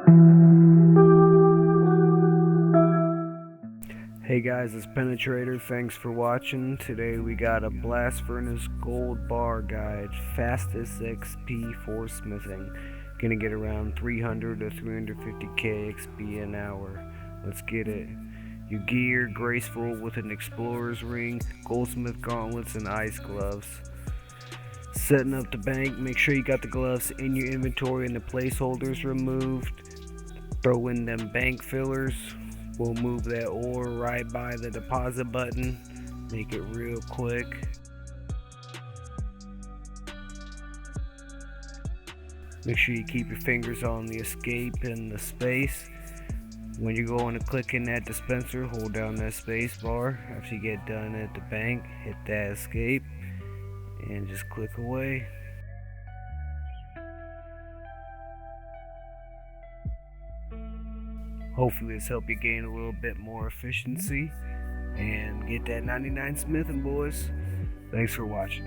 Hey guys, it's Penetrator. Thanks for watching. Today we got a blast furnace gold bar guide, fastest XP for smithing. Gonna get around 300 to 350k XP an hour. Let's get it. You gear graceful with an explorer's ring, goldsmith gauntlets, and ice gloves. Setting up the bank, make sure you got the gloves in your inventory and the placeholders removed. Throw in them bank fillers. We'll move that ore right by the deposit button. Make it real quick. Make sure you keep your fingers on the escape and the space. When you're going to click in that dispenser, hold down that space bar. After you get done at the bank, hit that escape and just click away. Hopefully this helped you gain a little bit more efficiency and get that 99 smithing, boys. Thanks for watching.